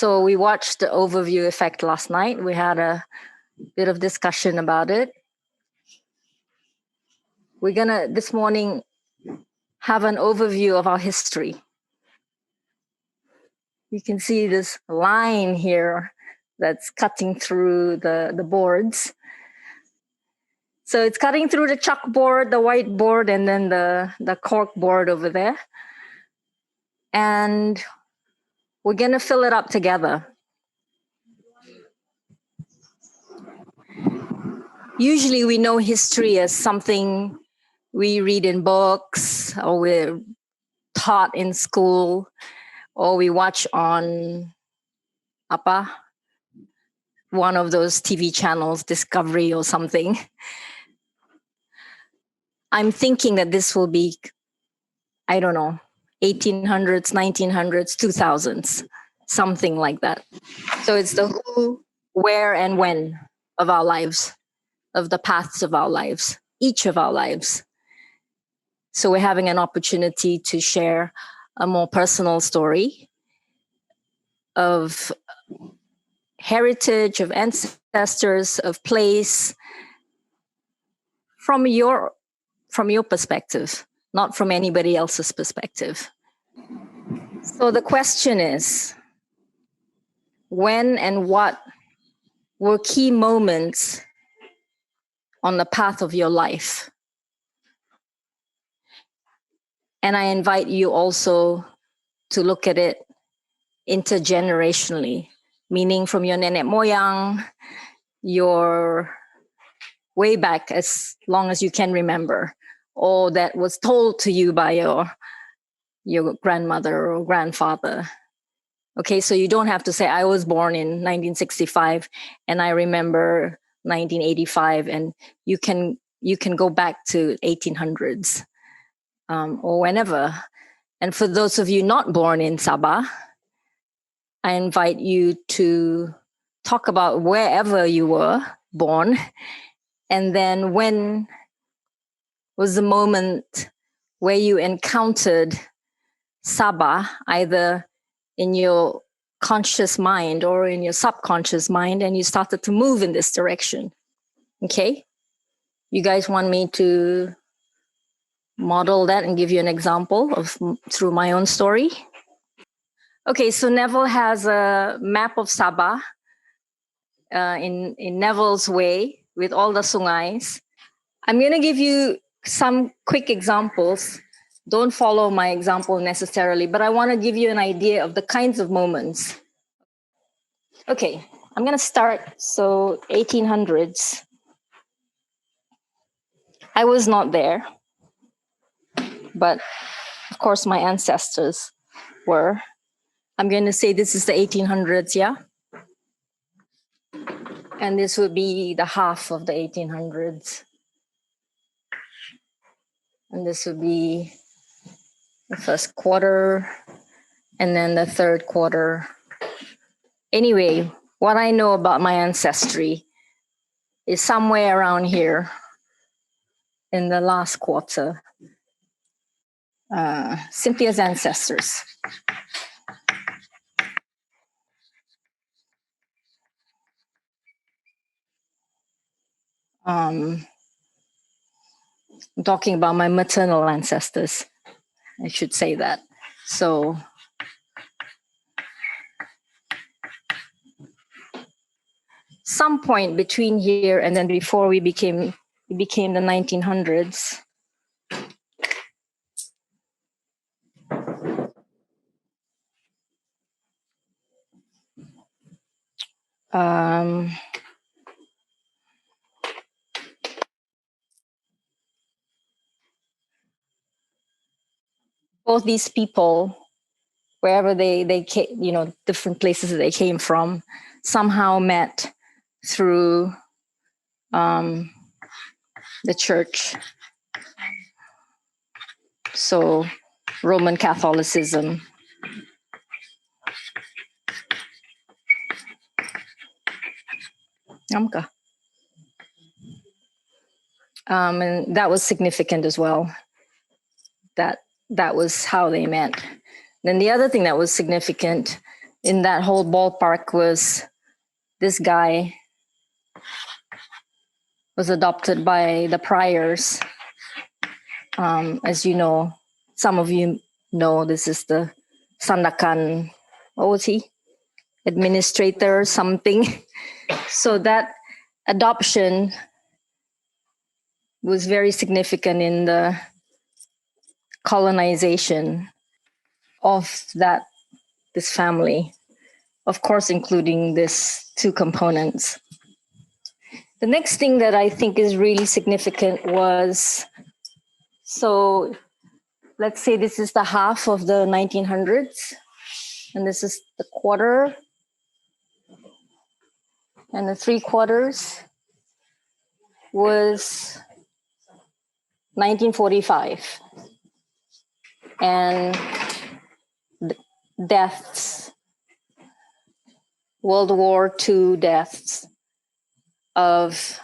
So we watched the overview effect last night. We had a bit of discussion about it. We're gonna this morning have an overview of our history. You can see this line here that's cutting through the boards. So it's cutting through the chalkboard, the whiteboard, and then the cork board over there. And we're gonna fill it up together. Usually we know history as something we read in books, or we're taught in school, or we watch on one of those TV channels, Discovery or something. I'm thinking that this will be, I don't know, 1800s, 1900s, 2000s, something like that. So it's the who, where, and when of our lives, of the paths of our lives, each of our lives. So we're having an opportunity to share a more personal story of heritage, of ancestors, of place, from your perspective, not from anybody else's perspective. So the question is, when and what were key moments on the path of your life? And I invite you also to look at it intergenerationally, meaning from your nenek moyang, your way back as long as you can remember, or that was told to you by your grandmother or grandfather. Okay, so you don't have to say, I was born in 1965 and I remember 1985, and you can go back to 1800s or whenever. And for those of you not born in Sabah, I invite you to talk about wherever you were born, and then when was the moment where you encountered Sabah, either in your conscious mind or in your subconscious mind, and you started to move in this direction. Okay? You guys want me to model that and give you an example of through my own story? Okay, so Neville has a map of Sabah in Neville's way with all the sungais. I'm going to give you some quick examples. Don't follow my example necessarily, but I want to give you an idea of the kinds of moments. Okay, I'm going to start. So 1800s. I was not there, but of course my ancestors were. I'm going to say this is the 1800s, yeah? And this would be the half of the 1800s. And this would be the first quarter, and then the third quarter. Anyway, what I know about my ancestry is somewhere around here in the last quarter. Cynthia's ancestors. I'm talking about my maternal ancestors. I should say that. So some point between here and then before we became the 1900s. Both these people, wherever they came, different places that they came from, somehow met through the church. So Roman Catholicism. And that was significant as well. That was how they met. Then the other thing that was significant in that whole ballpark was this guy was adopted by the Priors. As you know, some of you know, this is the Sandakan, what was he? Administrator, something. So that adoption was very significant in the colonization of this family, of course, including these two components. The next thing that I think is really significant was, so let's say this is the half of the 1900s, and this is the quarter, and the 3/4 was 1945. And deaths, World War II deaths of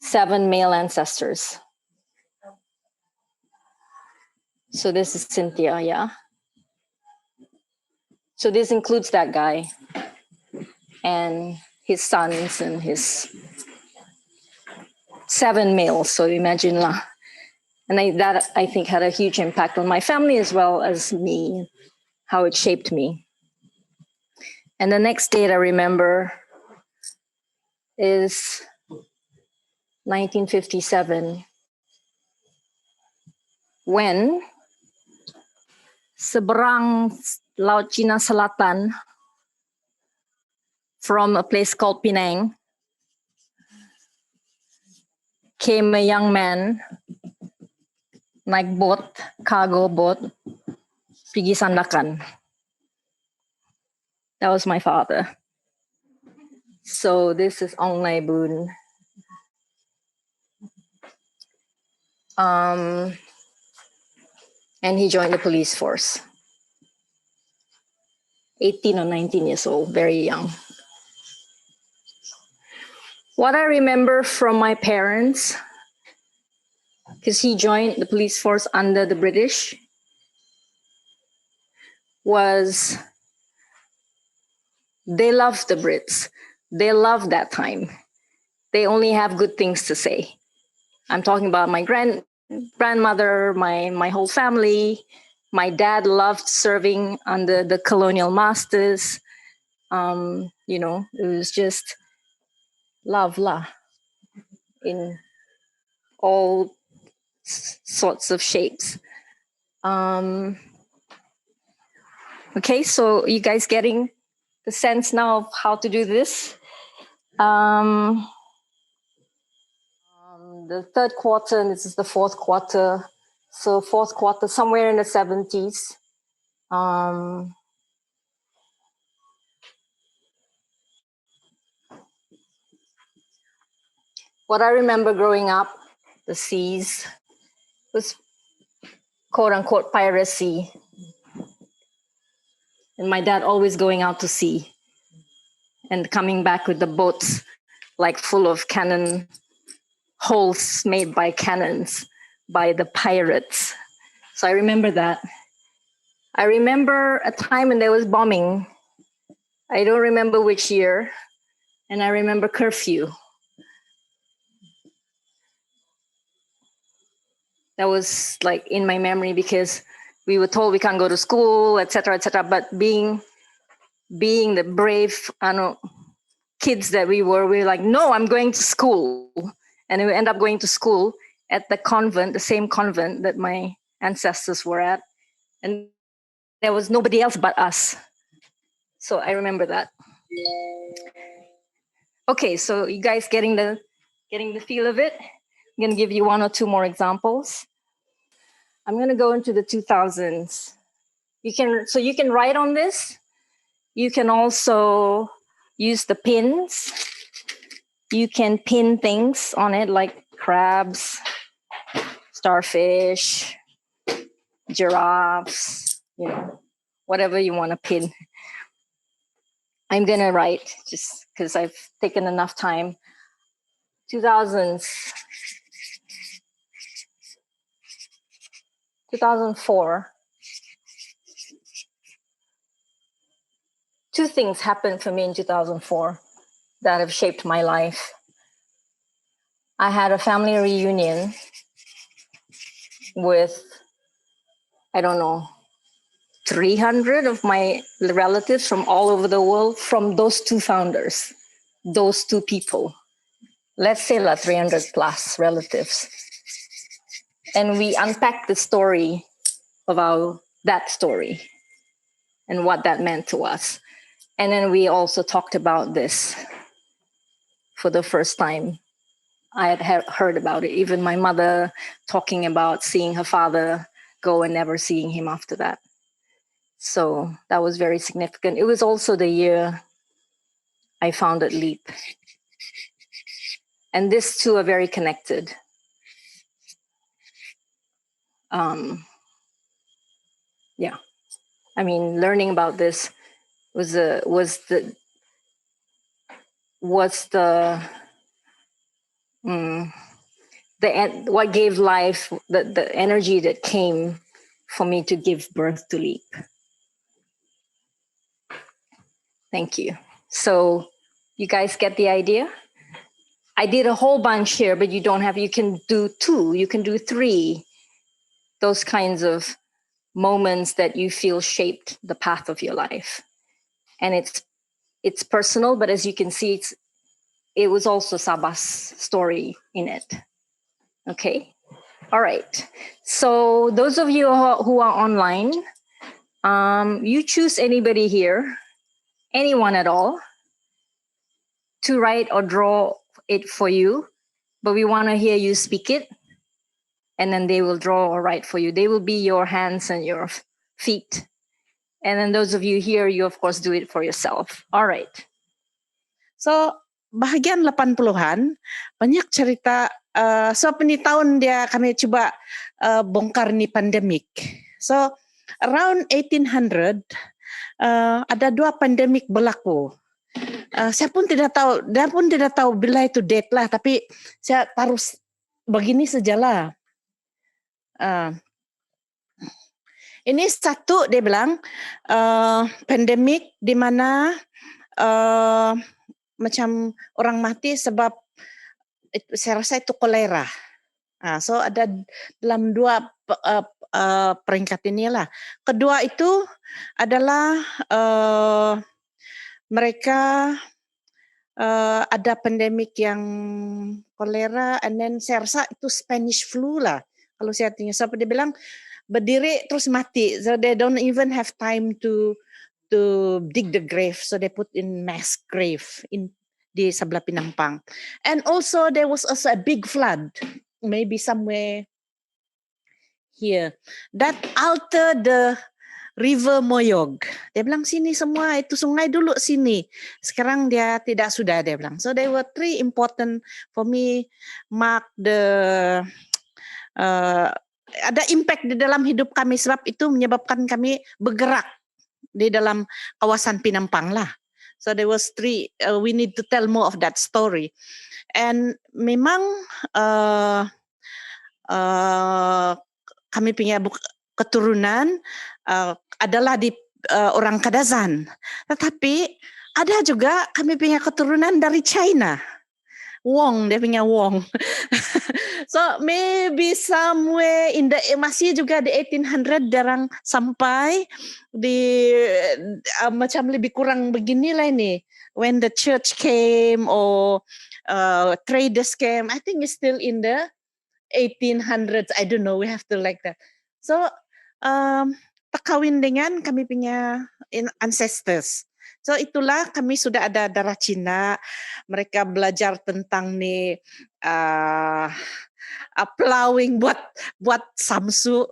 7 male ancestors. So this is Cynthia, yeah. So this includes that guy and his sons and his 7 males. So imagine lah. And that I think had a huge impact on my family as well as me, how it shaped me. And the next date I remember is 1957, when seberang Laut Cina Selatan, from a place called Penang, came a young man, naik boat, cargo boat, pergi Sandakan. That was my father. So this is Ong Lai Boon. And he joined the police force. 18 or 19 years old, very young. What I remember from my parents, because he joined the police force under the British, was they loved the Brits. They loved that time. They only have good things to say. I'm talking about my grandmother, my whole family. My dad loved serving under the colonial masters. It was just love in all sorts of shapes. Okay, so you guys getting the sense now of how to do this? The 3rd quarter, and this is the 4th quarter. So 4th quarter, somewhere in the 70s. What I remember growing up, the seas, was quote unquote piracy. And my dad always going out to sea and coming back with the boats like full of cannon holes made by cannons by the pirates. So I remember that. I remember a time when there was bombing. I don't remember which year. And I remember curfew. That was like in my memory because we were told we can't go to school, etc., etc. But being the brave kids that we were like, no, I'm going to school. And we end up going to school at the convent, the same convent that my ancestors were at. And there was nobody else but us. So I remember that. Okay, so you guys getting the feel of it? I'm going to give you 1 or 2 more examples. I'm going to go into the 2000s. You can write on this. You can also use the pins. You can pin things on it like crabs, starfish, giraffes, whatever you want to pin. I'm going to write just because I've taken enough time. 2000s. 2004. things happened for me in 2004 that have shaped my life. I had a family reunion with, I don't know, 300 of my relatives from all over the world, from those two founders, those two people. Let's say 300 plus relatives. And we unpacked the story of that story and what that meant to us. And then we also talked about this for the first time. I had heard about it. Even my mother talking about seeing her father go and never seeing him after that. So that was very significant. It was also the year I founded Leap. And these two are very connected. Yeah. I mean, learning about this was what gave life, the energy that came for me to give birth to Leap. Thank you. So you guys get the idea? I did a whole bunch here, but you can do 2, you can do 3, those kinds of moments that you feel shaped the path of your life. And it's personal, but as you can see, it was also Sabah's story in it. Okay. All right. So those of you who are online, you choose anybody here, anyone at all, to write or draw it for you, but we want to hear you speak it, and then they will draw or write for you. They will be your hands and your feet. And then those of you here, you of course do it for yourself. All right. So, bahagian 80-an, banyak cerita. So, ini tahun dia kami coba bongkar ni pandemik. So, around 1800, ada 2 pandemik berlaku. Saya pun tidak tahu, dia pun tidak tahu bila itu date lah, tapi saya taruh begini sajalah. Ini satu, dia bilang, pandemik di mana macam orang mati sebab saya rasa itu kolera. So ada dalam 2 peringkat inilah. Kedua itu adalah mereka ada pandemik yang kolera, and then saya rasa itu Spanish flu lah. Kalau saya tanya, siapa dia bilang berdiri terus mati, so they don't even have time to dig the grave, so they put in mass grave di sebelah Pinampang. And also there was also a big flood, maybe somewhere here, that altered the river Moyog. Dia bilang sini semua itu sungai dulu sini, sekarang dia tidak sudah, dia bilang. So there were 3 important for me, mark the ada impact di dalam hidup kami, sebab itu menyebabkan kami bergerak di dalam kawasan Pinampang lah. So there was 3, we need to tell more of that story. And memang kami punya keturunan adalah di orang Kadazan. Tetapi ada juga kami punya keturunan dari China. Wong, dia punya Wong. So maybe somewhere in the, masih juga di 1800 jarang sampai di macam lebih kurang beginilah ini. When the church came or traders came, I think it's still in the 1800s. I don't know, we have to like that. So terkawin dengan kami punya ancestors. So itulah kami sudah ada darah Cina. Mereka belajar tentang nih plowing buat samsu,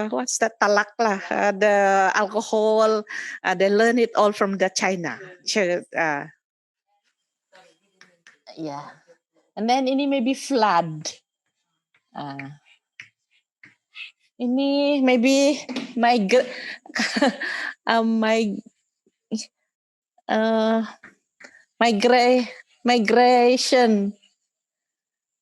what's that, talak lah, the alcohol. They learn it all from the China. Yeah. And then ini maybe flood. Ini maybe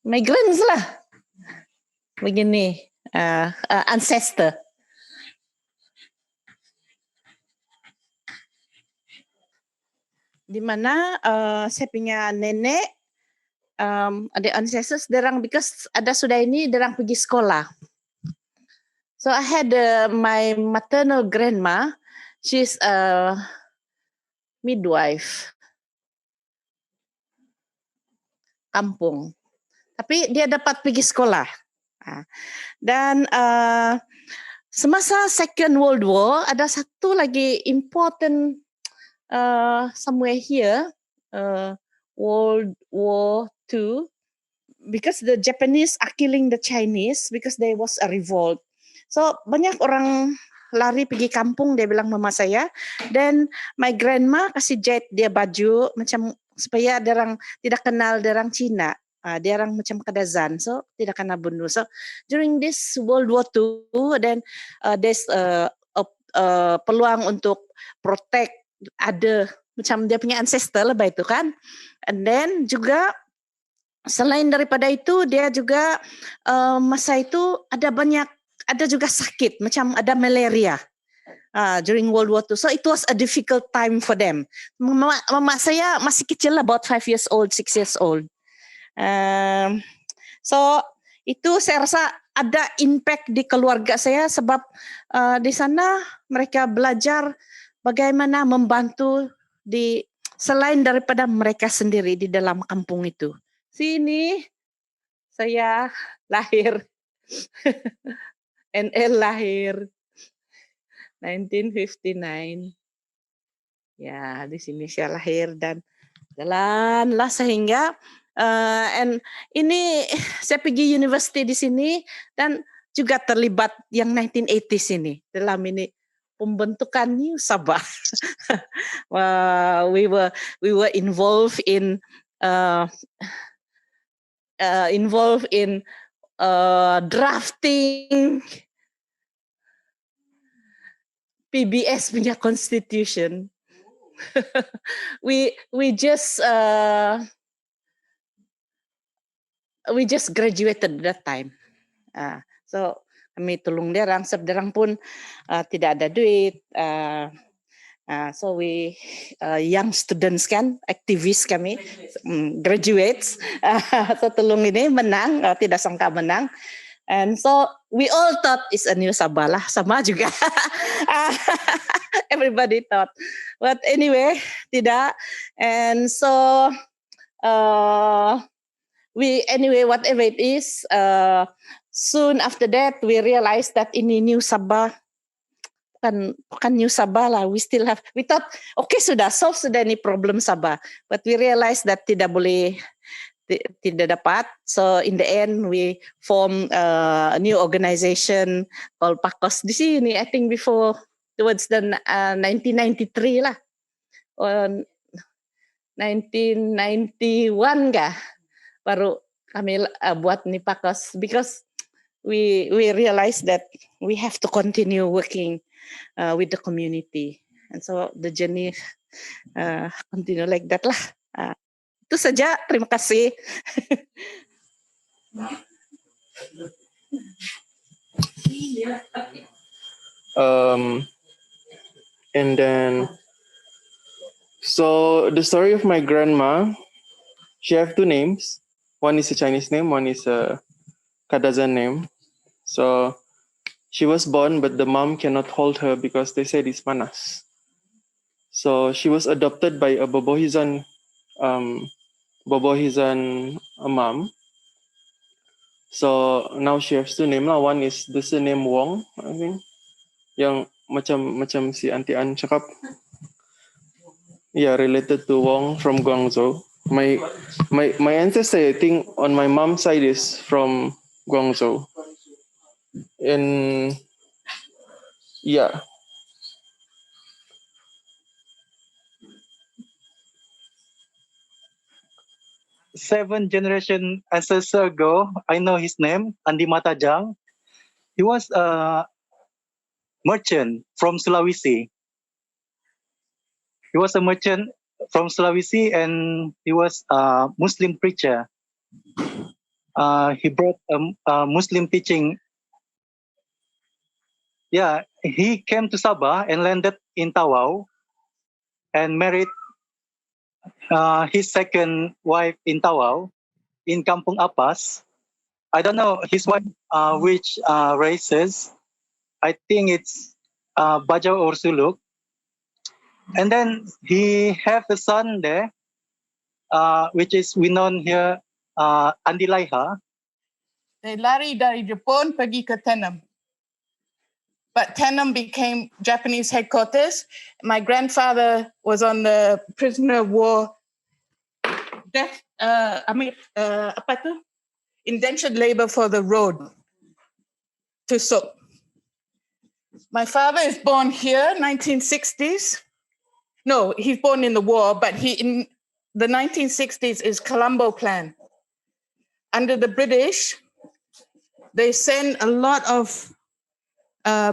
migrants lah, begini, ancestor. di mana saya punya nenek, ada ancestors, derang because ada sudah ini, derang pergi sekolah. So I had my maternal grandma, she's a midwife, kampung. Tapi dia dapat pergi sekolah. Dan semasa Second World War, ada satu lagi important somewhere here, World War II, because the Japanese are killing the Chinese because there was a revolt. So banyak orang lari pergi kampung, dia bilang mama saya. Dan my grandma kasih jahit dia baju macam supaya dia orang tidak kenal dia orang Cina. Dia orang macam kadazan, so tidak kena bunuh. So during this World War II, then there's peluang untuk protect ada macam dia punya ancestor lah itu kan. And then juga selain daripada itu, dia juga masa itu ada juga sakit, macam ada malaria during World War II. So it was a difficult time for them. Mama saya masih kecil, about 5 years old, 6 years old. So itu saya rasa ada impact di keluarga saya sebab di sana mereka belajar bagaimana membantu selain daripada mereka sendiri di dalam kampung itu. Sini saya lahir. NL lahir 1959. Ya, di sini saya lahir dan jalanlah sehingga and ini saya pergi university di sini dan juga terlibat yang 1980s ini dalam ini pembentukan New Sabah. We were involved in drafting PBS punya constitution. we just graduated that time. So kami tolong derang, sebab derang pun tidak ada duit. So we young students kan, aktivis kami, graduates. So tolong ini menang, tidak sangka menang. And so we all thought it's a new Sabah lah, sama juga. Everybody thought. But anyway, tidak. And so whatever it is, soon after that we realized that ini new Sabah bukan new Sabah lah. We thought okay, sudah ni problem Sabah, but we realized that tidak dapat. So in the end we form a new organization called PAKOS di sini. I think towards the 1993 lah, or 1991 kah, baru kami buat ni PAKOS, because we realized that we have to continue working with the community, and so the journey continue like that lah. Itu saja, terima kasih. And then, so the story of my grandma, she have two names. One is a Chinese name, one is a Kadazan name. So she was born, but the mom cannot hold her because they said it's panas. So she was adopted by a Bobohizan mom. So now she has two names. One is the surname Wong, I think, yang macam si Auntie Ann cakap. Yeah, related to Wong from Guangzhou. My ancestor, I think, on my mom's side is from Guangzhou. And yeah. Seven generation ancestor ago, I know his name, Andi Matajang. He was a merchant from Sulawesi. He was a merchant from Sulawesi, and he was a Muslim preacher. He brought a Muslim teaching. Yeah, he came to Sabah and landed in Tawau and married his second wife in Tawau, in Kampung Apas. I don't know his wife which races. I think it's Bajau or Suluk. And then he have a son there, which is we known here, Andilaiha. They lari dari Jepun pergi ke Tenem. But Tenem became Japanese headquarters. My grandfather was on the prisoner of war death, apa tu? Indentured labor for the road to Sok. My father is born here, 1960s. No, he's born in the war, but in the 1960s is Colombo Plan. Under the British, they send a lot of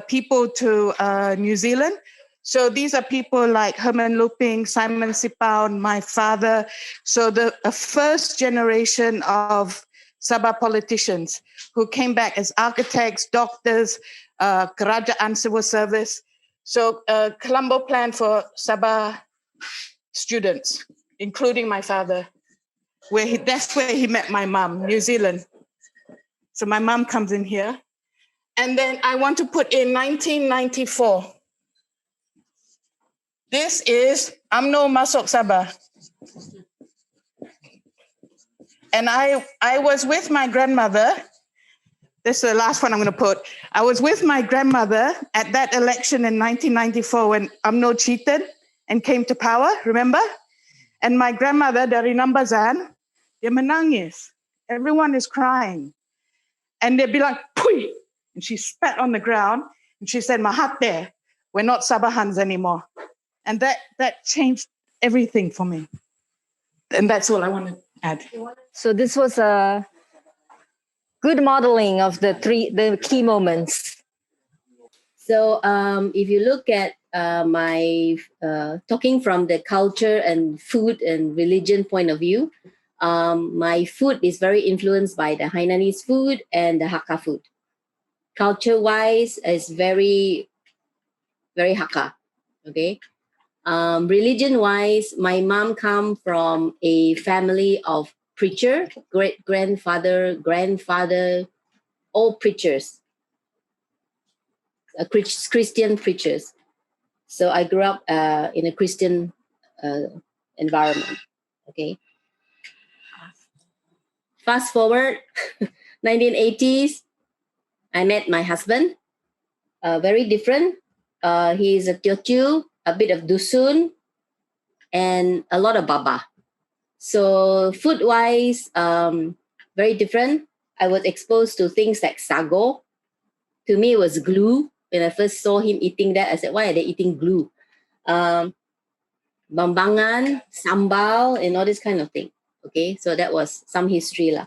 people to New Zealand. So these are people like Herman Luping, Simon Sipao, and my father. So the first generation of Sabah politicians who came back as architects, doctors, Kerajaan Civil Service. So Colombo Plan for Sabah students, including my father, that's where he met my mom, New Zealand. So my mom comes in here. And then I want to put in 1994. This is UMNO Masuk Sabah. And I was with my grandmother. This is the last one I'm going to put. I was with my grandmother at that election in 1994 when UMNO cheated and came to power, remember? And my grandmother dari Nambazan, dia menangis. Everyone is crying. And they'd be like, Pui! And she spat on the ground and she said, Mahathir, we're not Sabahans anymore. And that changed everything for me. And that's all I want to add. So this was a good modeling of the key moments. So if you look at my talking from the culture and food and religion point of view, my food is very influenced by the Hainanese food and the Hakka food. Culture-wise, is very, very Hakka. Okay. Religion-wise, my mom come from a family of preacher, grandfather, all preachers, Christian preachers. So I grew up in a Christian environment. Okay. Fast forward, 1980s, I met my husband. Very different. He is a Teochew, a bit of Dusun, and a lot of Baba. So food-wise, very different. I was exposed to things like sago. To me, it was glue. When I first saw him eating that, I said, why are they eating glue? Bambangan, sambal, and all this kind of thing. Okay, so that was some history lah.